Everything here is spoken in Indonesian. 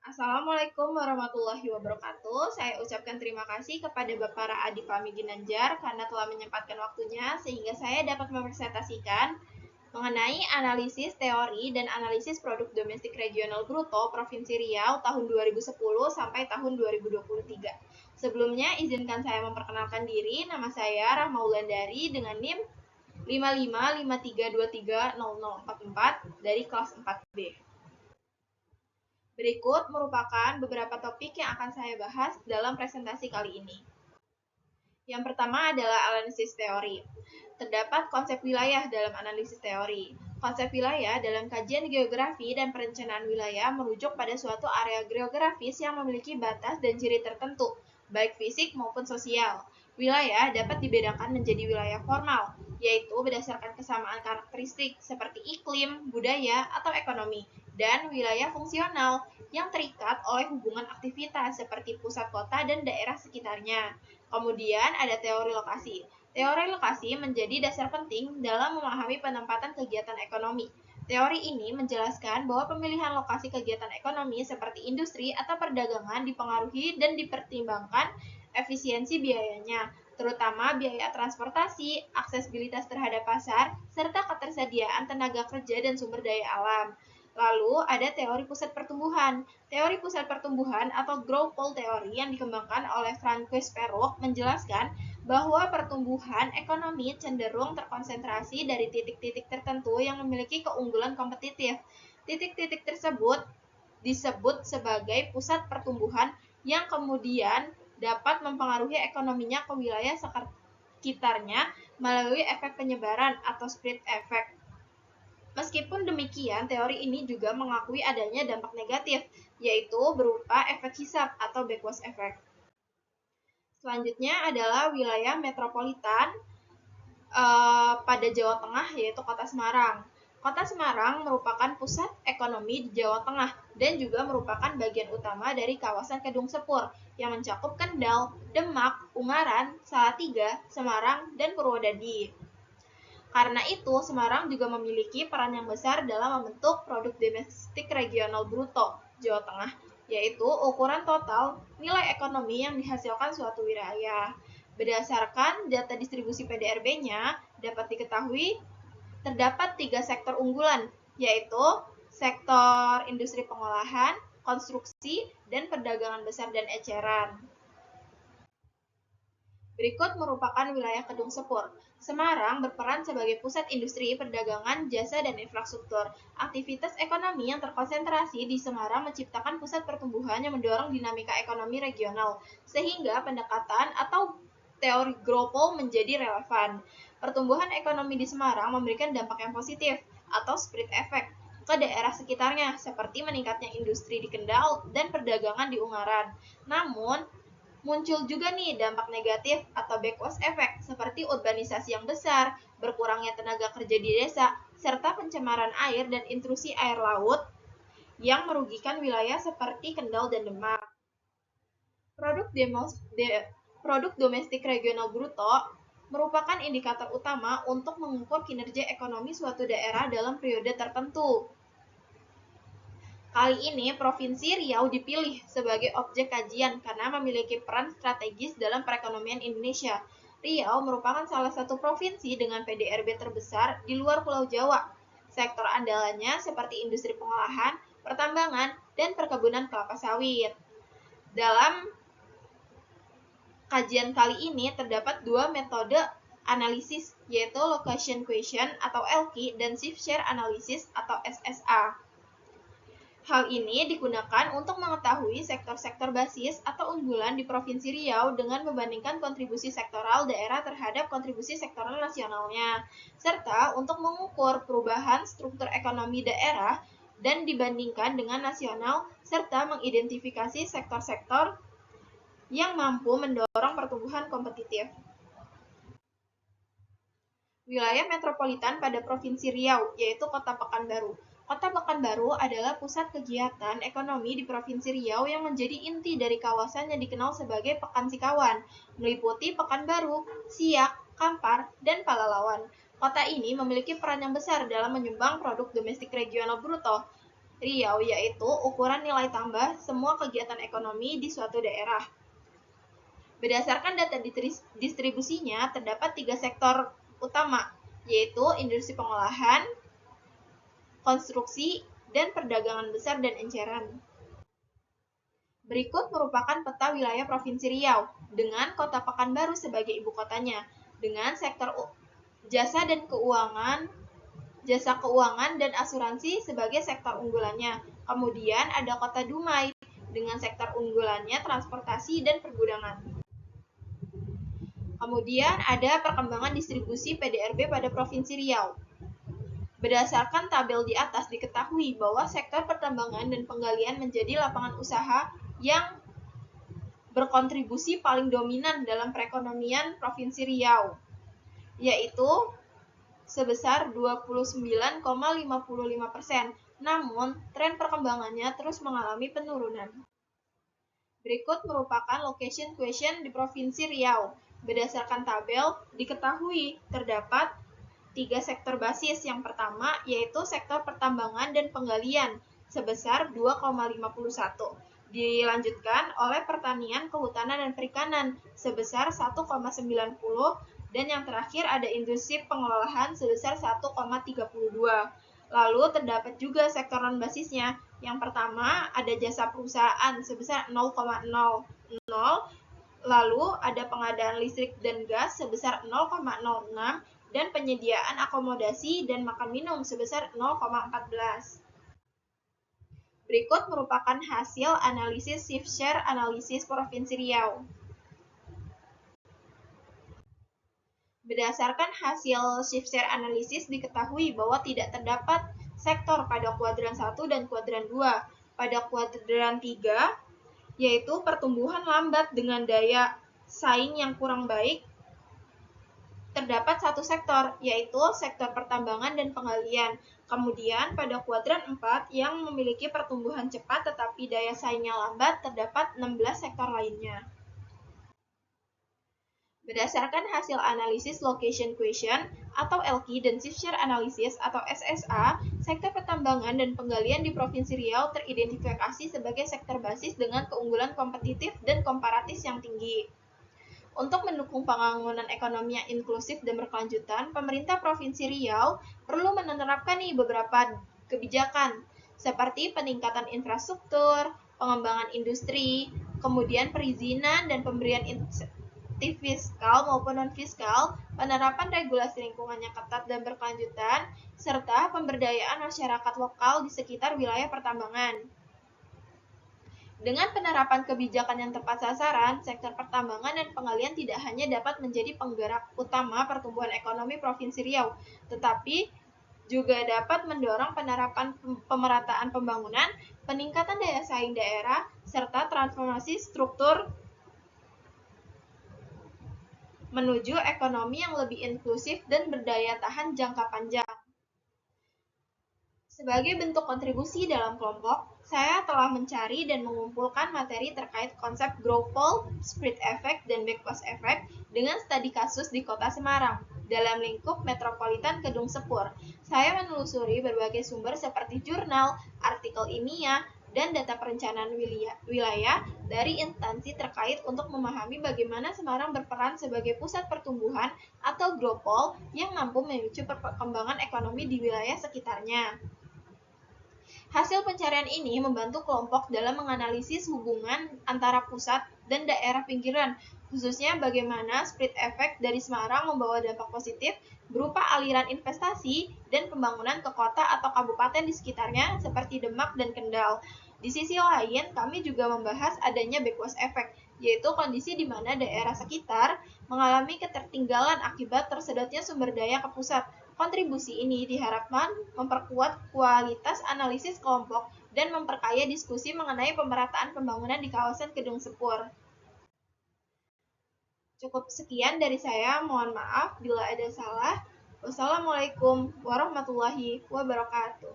Assalamualaikum warahmatullahi wabarakatuh. Saya ucapkan terima kasih kepada Bapak Raadi Fahmi Ginanjar karena telah menyempatkan waktunya sehingga saya dapat mempresentasikan mengenai analisis teori dan analisis produk domestik regional bruto Provinsi Riau tahun 2010 sampai tahun 2023. Sebelumnya izinkan saya memperkenalkan diri. Nama saya Rahma Wulandari dengan NIM 5553230044 dari kelas 4B. Berikut merupakan beberapa topik yang akan saya bahas dalam presentasi kali ini. Yang pertama adalah analisis teori. Terdapat konsep wilayah dalam analisis teori. Konsep wilayah dalam kajian geografi dan perencanaan wilayah merujuk pada suatu area geografis yang memiliki batas dan ciri tertentu, baik fisik maupun sosial. Wilayah dapat dibedakan menjadi wilayah formal, yaitu berdasarkan kesamaan karakteristik seperti iklim, budaya, atau ekonomi, dan wilayah fungsional yang terikat oleh hubungan aktivitas seperti pusat kota dan daerah sekitarnya. Kemudian ada teori lokasi. Teori lokasi menjadi dasar penting dalam memahami penempatan kegiatan ekonomi. Teori ini menjelaskan bahwa pemilihan lokasi kegiatan ekonomi seperti industri atau perdagangan dipengaruhi dan dipertimbangkan efisiensi biayanya, terutama biaya transportasi, aksesibilitas terhadap pasar, serta ketersediaan tenaga kerja dan sumber daya alam. Lalu ada teori pusat pertumbuhan. Teori pusat pertumbuhan atau growth pole theory yang dikembangkan oleh Francois Perroux menjelaskan bahwa pertumbuhan ekonomi cenderung terkonsentrasi dari titik-titik tertentu yang memiliki keunggulan kompetitif. Titik-titik tersebut disebut sebagai pusat pertumbuhan yang kemudian dapat mempengaruhi ekonominya ke wilayah sekitarnya melalui efek penyebaran atau spread effect. Meskipun demikian, teori ini juga mengakui adanya dampak negatif, yaitu berupa efek hisap atau backwash effect. Selanjutnya adalah wilayah metropolitan pada Jawa Tengah, yaitu Kota Semarang. Kota Semarang merupakan pusat ekonomi di Jawa Tengah dan juga merupakan bagian utama dari kawasan Kedung Sepur yang mencakup Kendal, Demak, Ungaran, Salatiga, Semarang, dan Purwodadi. Karena itu, Semarang juga memiliki peran yang besar dalam membentuk produk domestik regional bruto Jawa Tengah, yaitu ukuran total nilai ekonomi yang dihasilkan suatu wilayah. Berdasarkan data distribusi PDRB-nya, dapat diketahui terdapat 3 sektor unggulan, yaitu sektor industri pengolahan, konstruksi, dan perdagangan besar dan eceran. Berikut merupakan wilayah Kedung Sepur. Semarang berperan sebagai pusat industri, perdagangan, jasa, dan infrastruktur. Aktivitas ekonomi yang terkonsentrasi di Semarang menciptakan pusat pertumbuhan yang mendorong dinamika ekonomi regional, sehingga pendekatan atau teori Gropol menjadi relevan. Pertumbuhan ekonomi di Semarang memberikan dampak yang positif atau spread effect ke daerah sekitarnya, seperti meningkatnya industri di Kendal dan perdagangan di Ungaran. Namun, muncul juga nih dampak negatif atau backwash effect seperti urbanisasi yang besar, berkurangnya tenaga kerja di desa, serta pencemaran air dan intrusi air laut yang merugikan wilayah seperti Kendal dan Demak. Produk domestik regional bruto merupakan indikator utama untuk mengukur kinerja ekonomi suatu daerah dalam periode tertentu. Kali ini, Provinsi Riau dipilih sebagai objek kajian karena memiliki peran strategis dalam perekonomian Indonesia. Riau merupakan salah satu provinsi dengan PDRB terbesar di luar Pulau Jawa. Sektor andalannya seperti industri pengolahan, pertambangan, dan perkebunan kelapa sawit. Dalam kajian kali ini terdapat 2 metode analisis, yaitu Location Question atau LQ dan Shift Share Analysis atau SSA. Hal ini digunakan untuk mengetahui sektor-sektor basis atau unggulan di Provinsi Riau dengan membandingkan kontribusi sektoral daerah terhadap kontribusi sektoral nasionalnya, serta untuk mengukur perubahan struktur ekonomi daerah dan dibandingkan dengan nasional, serta mengidentifikasi sektor-sektor yang mampu mendorong pertumbuhan kompetitif. Wilayah metropolitan pada Provinsi Riau, yaitu Kota Pekanbaru. Kota Pekanbaru adalah pusat kegiatan ekonomi di Provinsi Riau yang menjadi inti dari kawasan yang dikenal sebagai Pekan Sikawan, meliputi Pekanbaru, Siak, Kampar, dan Palalawan. Kota ini memiliki peran yang besar dalam menyumbang produk domestik regional bruto Riau, yaitu ukuran nilai tambah semua kegiatan ekonomi di suatu daerah. Berdasarkan data distribusinya, terdapat 3 sektor utama, yaitu industri pengolahan, konstruksi, dan perdagangan besar dan eceran. Berikut merupakan peta wilayah Provinsi Riau, dengan kota Pekanbaru sebagai ibu kotanya, dengan sektor jasa keuangan dan asuransi sebagai sektor unggulannya. Kemudian ada kota Dumai dengan sektor unggulannya transportasi dan pergudangan. Kemudian ada perkembangan distribusi PDRB pada Provinsi Riau. Berdasarkan tabel di atas diketahui bahwa sektor pertambangan dan penggalian menjadi lapangan usaha yang berkontribusi paling dominan dalam perekonomian Provinsi Riau, yaitu sebesar 29,55%. Namun, tren perkembangannya terus mengalami penurunan. Berikut merupakan location question di Provinsi Riau. Berdasarkan tabel, diketahui terdapat 3 sektor basis. Yang pertama yaitu sektor pertambangan dan penggalian sebesar 2,51. Dilanjutkan oleh pertanian, kehutanan, dan perikanan sebesar 1,90. Dan yang terakhir ada industri pengolahan sebesar 1,32. Lalu terdapat juga sektor non-basisnya. Yang pertama ada jasa perusahaan sebesar 0,00. Lalu ada pengadaan listrik dan gas sebesar 0,06 dan penyediaan akomodasi dan makan minum sebesar 0,14. Berikut merupakan hasil analisis shift share analisis Provinsi Riau. Berdasarkan hasil shift share analisis diketahui bahwa tidak terdapat sektor pada kuadran 1 dan kuadran 2. Pada kuadran 3, yaitu pertumbuhan lambat dengan daya saing yang kurang baik, terdapat 1 sektor, yaitu sektor pertambangan dan penggalian. Kemudian pada kuadran 4 yang memiliki pertumbuhan cepat tetapi daya saingnya lambat, terdapat 16 sektor lainnya. Berdasarkan hasil analisis location question atau LQ dan shift share analysis atau SSA, sektor pertambangan dan penggalian di Provinsi Riau teridentifikasi sebagai sektor basis dengan keunggulan kompetitif dan komparatif yang tinggi. Untuk mendukung pembangunan ekonomi yang inklusif dan berkelanjutan, pemerintah Provinsi Riau perlu menerapkan beberapa kebijakan seperti peningkatan infrastruktur, pengembangan industri, kemudian perizinan dan pemberian fiskal maupun non-fiskal, penerapan regulasi lingkungan yang ketat dan berkelanjutan, serta pemberdayaan masyarakat lokal di sekitar wilayah pertambangan. Dengan penerapan kebijakan yang tepat sasaran, sektor pertambangan dan penggalian tidak hanya dapat menjadi penggerak utama pertumbuhan ekonomi Provinsi Riau, tetapi juga dapat mendorong penerapan pemerataan pembangunan, peningkatan daya saing daerah, serta transformasi struktur menuju ekonomi yang lebih inklusif dan berdaya tahan jangka panjang. Sebagai bentuk kontribusi dalam kelompok, saya telah mencari dan mengumpulkan materi terkait konsep growth pole, spread effect, dan backward effect dengan studi kasus di Kota Semarang dalam lingkup metropolitan Kedung Sepur. Saya menelusuri berbagai sumber seperti jurnal, artikel ilmiah, dan data perencanaan wilayah dari instansi terkait untuk memahami bagaimana Semarang berperan sebagai pusat pertumbuhan atau growth pole yang mampu memicu perkembangan ekonomi di wilayah sekitarnya. Hasil pencarian ini membantu kelompok dalam menganalisis hubungan antara pusat dan daerah pinggiran, khususnya bagaimana spread effect dari Semarang membawa dampak positif berupa aliran investasi dan pembangunan ke kota atau kabupaten di sekitarnya seperti Demak dan Kendal. Di sisi lain, kami juga membahas adanya backward effect, yaitu kondisi di mana daerah sekitar mengalami ketertinggalan akibat tersedotnya sumber daya ke pusat. Kontribusi ini diharapkan memperkuat kualitas analisis kelompok dan memperkaya diskusi mengenai pemerataan pembangunan di kawasan Kedung Sepur. Cukup sekian dari saya, mohon maaf bila ada salah. Wassalamualaikum warahmatullahi wabarakatuh.